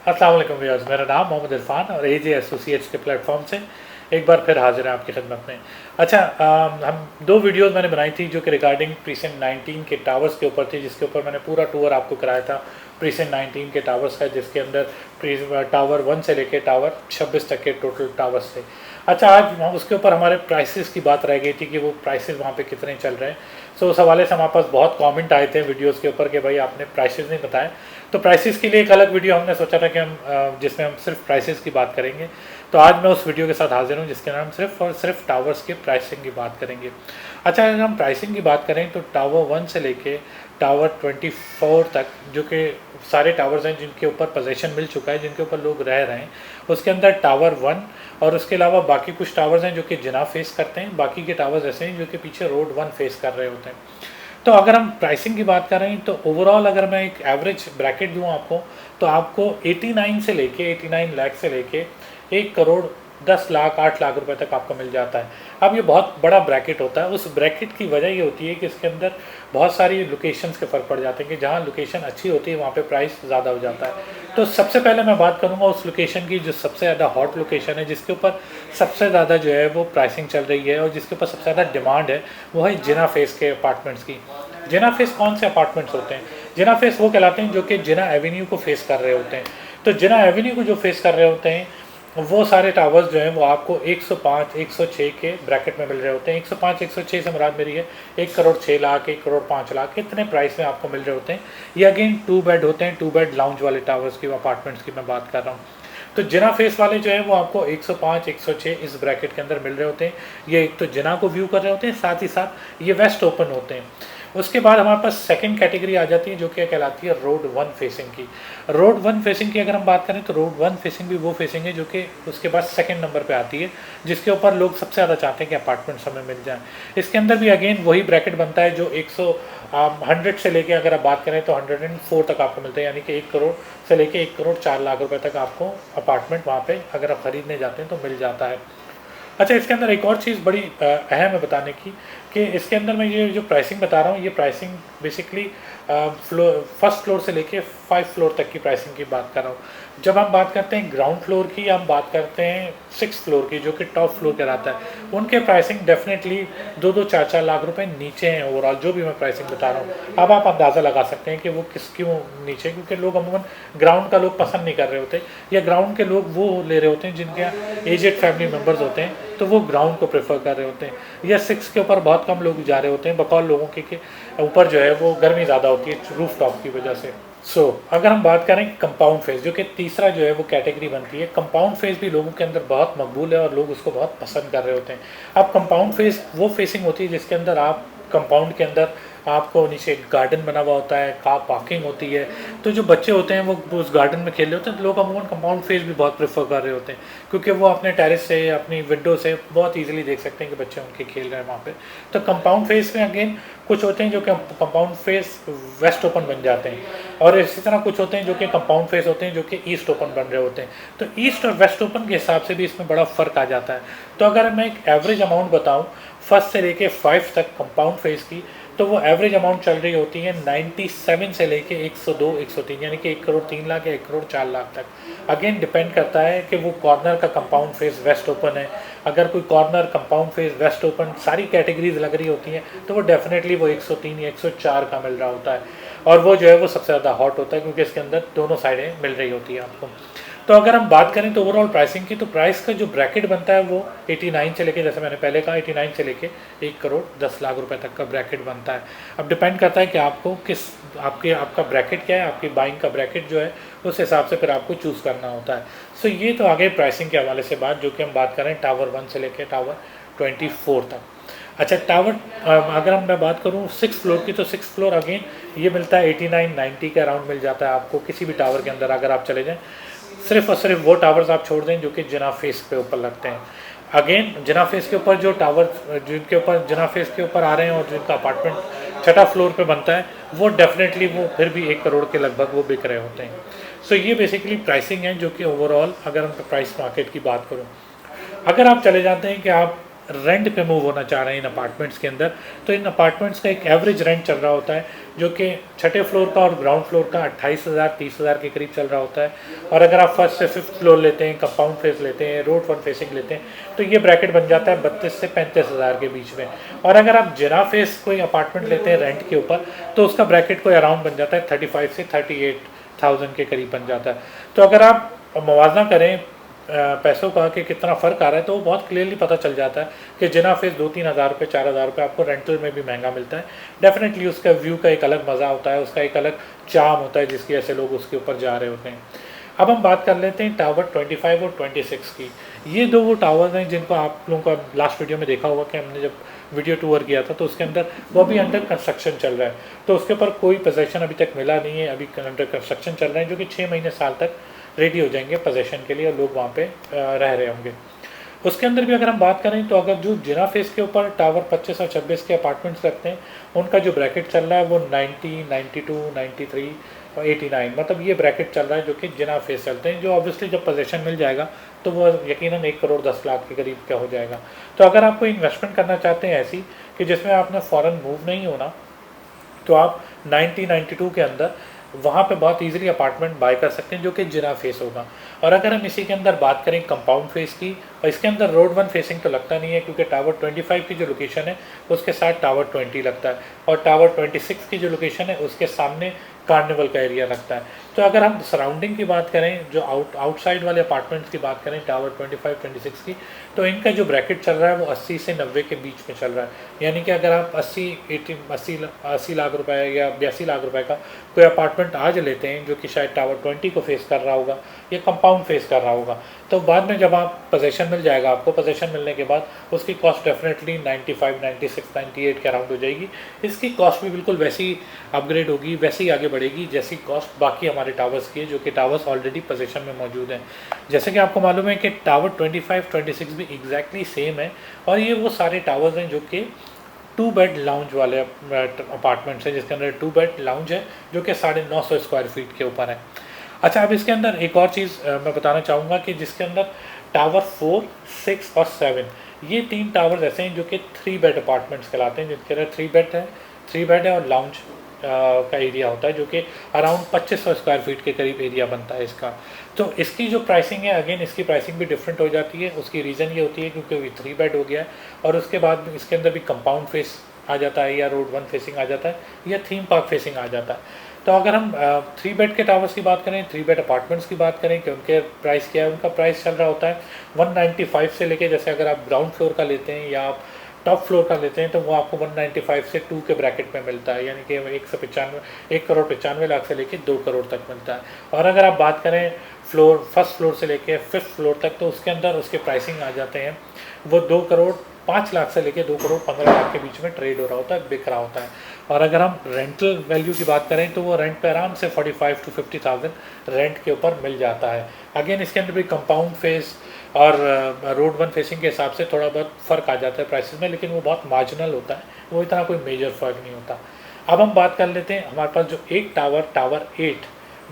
अस्सलाम वालेकुम व्यूअर्स, मेरा नाम मोहम्मद इरफान और एजे एसोसिएट्स के प्लेटफॉर्म से एक बार फिर हाजिर है आपकी खिदमत में। अच्छा, हम दो वीडियोस मैंने बनाई थी जो कि रिगार्डिंग प्रीसेंट 19 के टावर्स के ऊपर थी, जिसके ऊपर मैंने पूरा टूर आपको कराया था प्रीसेंट 19 के टावर्स का, जिसके अंदर टावर 1 से लेके टावर 26 तक के टोटल टावर्स थे। अच्छा, आज हम उसके ऊपर हमारे प्राइसेस की बात रह गई थी कि वो प्राइसेस वहाँ पे कितने चल रहे हैं। सो उस हवाले से हमारे पास बहुत कमेंट आए थे वीडियोस के ऊपर कि भाई आपने प्राइसेस नहीं बताए। तो प्राइसेस के लिए एक अलग वीडियो हमने सोचा था कि हम जिसमें हम सिर्फ प्राइसेस की बात करेंगे। तो आज मैं उस वीडियो के साथ हाजिर हूँ जिसके नाम सिर्फ और सिर्फ टावर्स के प्राइसिंग की बात करेंगे। अच्छा, अगर हम प्राइसिंग की बात करें तो टावर 1 से लेके टावर 24 तक, जो कि सारे टावर्स हैं जिनके ऊपर पोजीशन मिल चुका है, जिनके ऊपर लोग रह रहे हैं, उसके अंदर टावर 1 और उसके अलावा बाकी कुछ टावर्स हैं जो कि जिना फेस करते हैं, बाकी के टावर्स ऐसे हैं जो कि पीछे रोड 1 फेस कर रहे होते हैं। तो अगर हम प्राइसिंग की बात करें तो ओवरऑल अगर मैं एक एवरेज ब्रैकेट दूं आपको, तो आपको 89 से लेके 89 लाख से लेके 1 करोड़ 10 लाख 8 लाख रुपए तक आपको मिल जाता है। अब ये बहुत बड़ा ब्रैकेट होता है। उस ब्रैकेट की वजह ये होती है कि इसके अंदर बहुत सारी लोकेशंस के फ़र्क पड़ जाते हैं कि जहाँ लोकेशन अच्छी होती है वहाँ पे प्राइस ज़्यादा हो जाता है। तो सबसे पहले मैं बात करूँगा उस लोकेशन की जो सबसे ज़्यादा हॉट लोकेशन है, जिसके ऊपर सबसे ज़्यादा जो है वो प्राइसिंग चल रही है और जिसके ऊपर सबसे ज़्यादा डिमांड है, वो है जिना फेस के अपार्टमेंट्स की। जिना फेस कौन से अपार्टमेंट्स होते हैं? जिना फेस वो कहलाते हैं जो कि जिना एवेन्यू को फेस कर रहे होते हैं। तो जिना एवेन्यू को जो फेस कर रहे होते हैं वो सारे टावर्स जो हैं वो आपको 105 106 के ब्रैकेट में मिल रहे होते हैं। 105 106 से मुराद मेरी है 1 करोड़ 6 लाख 1 करोड़ 5 लाख, इतने प्राइस में आपको मिल रहे होते हैं। ये अगेन 2 बेड होते हैं, 2 बेड लाउंज वाले टावर्स की, अपार्टमेंट्स की मैं बात कर रहा हूँ। तो जिना फेस वाले जो है वो आपको 105 106 इस ब्रैकेट के अंदर मिल रहे होते हैं। ये एक तो जिना को व्यू कर रहे होते हैं, साथ ही साथ ये वेस्ट ओपन होते हैं। उसके बाद हमारे पास सेकंड कैटेगरी आ जाती है जो कि कहलाती है रोड 1 फेसिंग की। रोड 1 फेसिंग की अगर हम बात करें तो रोड 1 फेसिंग भी वो फेसिंग है जो कि उसके बाद सेकंड नंबर पे आती है, जिसके ऊपर लोग सबसे ज़्यादा चाहते हैं कि अपार्टमेंट्स हमें मिल जाएं। इसके अंदर भी अगेन वही ब्रैकेट बनता है जो 100 से लेके अगर आप बात करें तो 104 तक आपको मिलता है, यानी कि 1 करोड़ से लेके 1 करोड़ 4 लाख रुपए तक आपको अपार्टमेंट वहाँ पे अगर आप ख़रीदने जाते हैं तो मिल जाता है। अच्छा, इसके अंदर एक और चीज़ बड़ी अहम है बताने की कि इसके अंदर मैं ये जो प्राइसिंग बता रहा हूँ, ये प्राइसिंग बेसिकली फर्स्ट फ्लोर से लेके 5 फ्लोर तक की प्राइसिंग की बात कर रहा हूँ। जब हम बात करते हैं ग्राउंड फ्लोर की, हम बात करते हैं 6 फ्लोर की जो कि टॉप फ्लोर कहलाता है, उनके प्राइसिंग डेफिनेटली 2-2 4-4 लाख रुपए नीचे हैं ओवरऑल, जो भी मैं प्राइसिंग बता रहा हूँ। अब आप अंदाज़ा लगा सकते हैं कि वो क्यों नीचे, क्योंकि लोग अमूमन ग्राउंड का लोग पसंद नहीं कर रहे होते, या ग्राउंड के लोग वो ले रहे होते हैं जिनके यहाँ एजेड फैमिली मेम्बर्स होते हैं, तो वो ग्राउंड को प्रेफर कर रहे होते हैं, या 6 के ऊपर बहुत कम लोग जा रहे होते हैं बकौल लोगों के ऊपर जो है वो गर्मी ज़्यादा होती है रूफ टॉप की वजह से। अगर हम बात करें कंपाउंड फेस, जो कि तीसरा जो है वो कैटेगरी बनती है, कंपाउंड फेस भी लोगों के अंदर बहुत मकबूल है और लोग उसको बहुत पसंद कर रहे होते हैं। अब कंपाउंड फेस वो फेसिंग होती है जिसके अंदर आप कंपाउंड के अंदर आपको नीचे गार्डन बना हुआ होता है, कार पार्किंग होती है, तो जो बच्चे होते हैं वो उस गार्डन में खेल रहे होते हैं, तो लोग अमूमन कंपाउंड फेस भी बहुत प्रेफर कर रहे होते हैं, क्योंकि वो अपने टेरेस से अपनी विंडो से बहुत इजीली देख सकते हैं कि बच्चे उनके खेल रहे हैं वहाँ पे। तो कंपाउंड फेस में अगेन कुछ होते हैं जो कि कंपाउंड फेस वेस्ट ओपन बन जाते हैं, और इसी तरह कुछ होते हैं जो कि कंपाउंड फेस होते हैं जो कि ईस्ट ओपन बन रहे होते हैं। तो ईस्ट और वेस्ट ओपन के हिसाब से भी इसमें बड़ा फ़र्क आ जाता है। तो अगर मैं एक एवरेज अमाउंट बताऊँ फर्स्ट से लेके 5 तक कंपाउंड फेस की, तो वो एवरेज अमाउंट चल रही होती है 97 से लेके 102 103, यानी कि 1 करोड़ 3 लाख या 1 करोड़ 4 लाख तक। अगेन डिपेंड करता है कि वो कॉर्नर का कंपाउंड फेस वेस्ट ओपन है। अगर कोई corner compound face waste open सारी कैटेगरीज लग रही होती हैं तो वो डेफिनेटली वो 103 या 104 का मिल रहा होता है, और वो जो है वो सबसे ज़्यादा हॉट होता है क्योंकि इसके अंदर दोनों साइडें मिल रही होती है आपको। तो अगर हम बात करें तो ओवरऑल प्राइसिंग की, तो प्राइस का जो ब्रैकेट बनता है वो 89 से लेके, जैसे मैंने पहले कहा 89 से लेके 1 करोड़ 10 लाख रुपए तक का ब्रैकेट बनता है। अब डिपेंड करता है कि आपको आपका ब्रैकेट क्या है, आपकी बाइंग का ब्रैकेट जो है उस हिसाब से फिर आपको चूज़ करना होता है। ये तो आगे प्राइसिंग के हवाले से बात, जो कि हम बात करें टावर 1 से लेकर टावर 24 तक। अच्छा, टावर अगर मैं बात करूँ 6 फ्लोर की, तो 6 फ्लोर अगेन ये मिलता है 89 90 के अराउंड मिल जाता है आपको किसी भी टावर के अंदर अगर आप चले जाएँ। सिर्फ और सिर्फ वो टावर्स आप छोड़ दें जो कि जिना फेस पे ऊपर लगते हैं। अगेन जिना फेस के ऊपर जो टावर जिनके ऊपर जिना फेस के ऊपर आ रहे हैं और जिनका अपार्टमेंट छठा फ्लोर पे बनता है, वो डेफिनेटली वो फिर भी 1 करोड़ के लगभग वो बिक रहे होते हैं। ये बेसिकली प्राइसिंग है जो कि ओवरऑल अगर हम प्राइस मार्केट की बात करूँ। अगर आप चले जाते हैं कि आप रेंट पे मूव होना चाह रहे हैं इन अपार्टमेंट्स के अंदर, तो इन अपार्टमेंट्स का एक एवरेज रेंट चल रहा होता है जो कि छठे फ्लोर का और ग्राउंड फ्लोर का 28,000 30,000 के करीब चल रहा होता है। और अगर आप फर्स्ट से फिफ्थ फ्लोर लेते हैं, कंपाउंड फेस लेते हैं, रोड फ्रंट फेसिंग लेते हैं, तो ये ब्रैकेट बन जाता है 32 से 35,000 के बीच में। और अगर आप जिना फेस कोई अपार्टमेंट लेते हैं रेंट के ऊपर, तो उसका ब्रैकेट कोई अराउंड बन जाता है 35 से 38,000 के करीब बन जाता है। तो अगर आप मुवाजना करें पैसों का कि कितना फ़र्क आ रहा है, तो वो बहुत क्लियरली पता चल जाता है कि जिना फेस 2-3 हज़ार रुपये 4,000 रुपये आपको रेंटल में भी महंगा मिलता है। डेफिनेटली उसका व्यू का एक अलग मज़ा होता है, उसका एक अलग चार्म होता है जिसकी वजह से लोग उसके ऊपर जा रहे होते हैं। अब हम बात कर लेते हैं टावर 25 और 26 की। ये दो वो टावर्स हैं जिनको आप लोगों का लास्ट वीडियो में देखा होगा कि हमने जब वीडियो टूर किया था, तो उसके अंदर वो अभी अंडर कंस्ट्रक्शन चल रहा है। तो उसके ऊपर कोई पोजेसन अभी तक मिला नहीं है, अभी अंडर कंस्ट्रक्शन चल रहे हैं, जो कि 6 महीने साल तक रेडी हो जाएंगे पोजेसन के लिए और लोग वहाँ पे रह रहे होंगे। उसके अंदर भी अगर हम बात करें तो अगर जो जिना फेस के ऊपर टावर 25 और 26 के अपार्टमेंट्स रखते हैं, उनका जो ब्रैकेट चल रहा है वो 90, 92, 93 और 89, मतलब ये ब्रैकेट चल रहा है जो कि जिना फेस चलते हैं, जो ऑब्वियसली जब पोजेसन मिल जाएगा तो वो यकीनन 1 करोड़ 10 लाख के करीब का हो जाएगा। तो अगर आप कोई इन्वेस्टमेंट करना चाहते हैं ऐसी कि जिसमें आपने फ़ौरन मूव नहीं होना, तो आप 92 के अंदर वहाँ पे बहुत इजीली अपार्टमेंट बाय कर सकते हैं जो कि जिना फेस होगा। और अगर हम इसी के अंदर बात करें कंपाउंड फेस की, और इसके अंदर रोड 1 फेसिंग तो लगता नहीं है क्योंकि टावर 25 की जो लोकेशन है उसके साथ टावर 20 लगता है, और टावर 26 की जो लोकेशन है उसके सामने कार्निवल का एरिया लगता है। तो अगर हम सराउंडिंग की बात करें, जो आउटसाइड वाले अपार्टमेंट्स की बात करें टावर 25 26 की, तो इनका जो ब्रैकेट चल रहा है वो 80 से 90 के बीच में चल रहा है। यानी कि अगर आप 80 लाख रुपए या 82 लाख रुपए का कोई अपार्टमेंट आज लेते हैं जो कि शायद टावर 20 को फेस कर रहा होगा या कंपाउंड फेस कर रहा होगा, तो बाद में जब आप पोजेसन मिल जाएगा, आपको पोजेसन मिलने के बाद उसकी कॉस्ट डेफिनेटली 95, 96, 98 के अराउंड हो जाएगी। इसकी कॉस्ट भी बिल्कुल वैसी अपग्रेड होगी, वैसे ही आगे बढ़ेगी जैसी कॉस्ट बाकी हमारे टावर्स की है, जो कि टावर्स ऑलरेडी पोजीशन में मौजूद हैं। जैसे कि आपको मालूम है कि टावर 25, 26 भी एग्जैक्टली सेम है, और ये वो सारे टावर्स हैं जो कि 2 बेड लाउंज वाले अपार्टमेंट्स हैं, जिसके अंदर 2 बेड लाउंज है जो कि 950 स्क्वायर फीट के ऊपर है। अच्छा, अब इसके अंदर एक और चीज़ मैं बताना चाहूँगा कि जिसके अंदर टावर 4, 6 और 7 ये 3 टावर्स ऐसे हैं जो कि 3 बेड अपार्टमेंट्स कहलाते हैं, जिनके अंदर 3 बेड है और लाउंज का एरिया होता है, जो कि अराउंड 2500 स्क्वायर फीट के करीब एरिया बनता है इसका। तो इसकी जो प्राइसिंग है, अगेन इसकी प्राइसिंग भी डिफरेंट हो जाती है। उसकी रीज़न ये होती है क्योंकि ये 3 बेड हो गया है, और उसके बाद इसके अंदर भी कंपाउंड फेस आ जाता है, या रोड 1 फेसिंग आ जाता है, या थीम पार्क फेसिंग आ जाता है। तो अगर हम 3 बेड के टावर्स की बात करें, 3 बेड अपार्टमेंट्स की बात करें कि उनके प्राइस क्या है, उनका प्राइस चल रहा होता है 195 से लेके, जैसे अगर आप ग्राउंड फ्लोर का लेते हैं या आप टॉप फ्लोर का लेते हैं तो वो आपको 195 से 2 के ब्रैकेट में मिलता है, यानी कि 1 करोड़ 95 लाख से लेके 2 करोड़ तक मिलता है। और अगर आप बात करें फर्स्ट फ्लोर से लेके 5th फ्लोर तक, तो उसके अंदर उसके प्राइसिंग आ जाते हैं वो 2 करोड़ 5 लाख से लेके 2 करोड़ 15 लाख के बीच में ट्रेड हो रहा होता है, बिक रहा होता है। और अगर हम रेंटल वैल्यू की बात करें तो वो रेंट पे आराम से 45 to 50,000 रेंट के ऊपर मिल जाता है। अगेन इसके अंदर भी कंपाउंड फेस और रोड 1 फेसिंग के हिसाब से थोड़ा बहुत फ़र्क आ जाता है प्राइसेस में, लेकिन वो बहुत मार्जिनल होता है, वो इतना कोई मेजर फ़र्क नहीं होता। अब हम बात कर लेते हैं हमारे पास जो एक टावर 8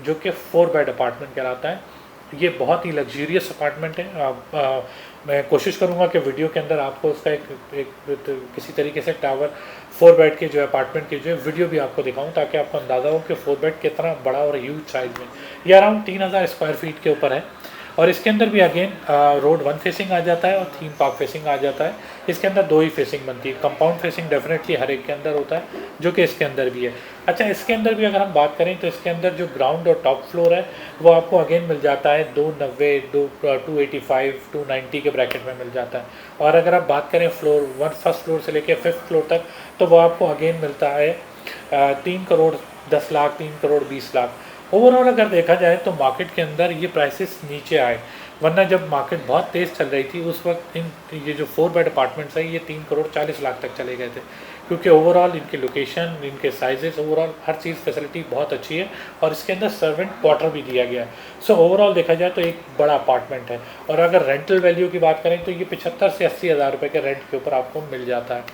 जो कि 4 बेड अपार्टमेंट कहलाता है। ये बहुत ही लग्जूरियस अपार्टमेंट है। मैं कोशिश करूँगा कि वीडियो के अंदर आपको उसका एक किसी तरीके से टावर 4 बेड के जो अपार्टमेंट की जो वीडियो भी आपको दिखाऊं, ताकि आपको अंदाज़ा हो कि 4 बेड कितना बड़ा और ह्यूज साइज़ में। ये अराउंड 3000 स्क्वायर फीट के ऊपर है, और इसके अंदर भी अगेन रोड 1 फेसिंग आ जाता है और थीम पार्क फेसिंग आ जाता है। इसके अंदर 2 ही फेसिंग बनती है, कंपाउंड फेसिंग डेफिनेटली हर एक के अंदर होता है, जो कि इसके अंदर भी है। अच्छा, इसके अंदर भी अगर हम बात करें तो इसके अंदर जो ग्राउंड और टॉप फ्लोर है वो आपको अगेन मिल जाता है 290, 285, 290 के ब्रैकेट में मिल जाता है। और अगर आप बात करें फर्स्ट फ्लोर से लेकर 5th फ्लोर तक, तो वो आपको अगेन मिलता है 3 करोड़ 10 लाख, 3 करोड़ 20 लाख। ओवरऑल अगर देखा जाए तो मार्केट के अंदर ये प्राइसेस नीचे आए, वरना जब मार्केट बहुत तेज़ चल रही थी उस वक्त ये जो 4 बेड अपार्टमेंट्स है ये 3 करोड़ 40 लाख तक चले गए थे, क्योंकि ओवरऑल इनकी लोकेशन, इनके साइजेस, ओवरऑल हर चीज़ फैसिलिटी बहुत अच्छी है, और इसके अंदर सर्वेंट क्वार्टर भी दिया गया है। सो ओवरऑल देखा जाए तो एक बड़ा अपार्टमेंट है। और अगर रेंटल वैल्यू की बात करें तो ये 75 से 80 हज़ार रुपये के रेंट के ऊपर आपको मिल जाता है।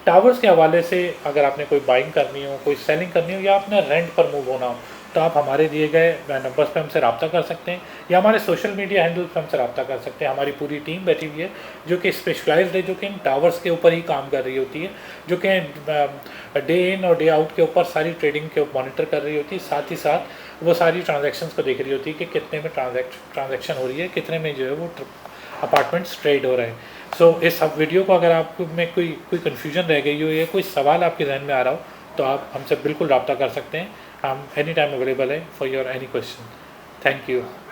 टावर्स के हवाले से अगर आपने कोई बाइंग करनी हो, कोई सेलिंग करनी हो, या आपने रेंट पर मूव होना हो, तो आप हमारे दिए गए नंबर्स पे हमसे रब्ता कर सकते हैं या हमारे सोशल मीडिया हैंडल्स पे हमसे रब्ता कर सकते हैं। हमारी पूरी टीम बैठी हुई है जो कि स्पेशलाइज्ड है, जो कि इन टावर्स के ऊपर ही काम कर रही होती है, जो कि डे इन और डे आउट के ऊपर सारी ट्रेडिंग के मॉनिटर कर रही होती है। साथ ही साथ वो सारी ट्रांजैक्शंस को देख रही होती है कि कितने में ट्रांजैक्शन हो रही है, कितने में जो है वो अपार्टमेंट्स ट्रेड हो रहे हैं। सो इस सब वीडियो को अगर आप में कोई कन्फ्यूजन रह गई हो या कोई सवाल आपके जहन में आ रहा हो तो आप हमसे बिल्कुल रब्ता कर सकते हैं। हम एनी टाइम अवेलेबल है for your any question. Thank you.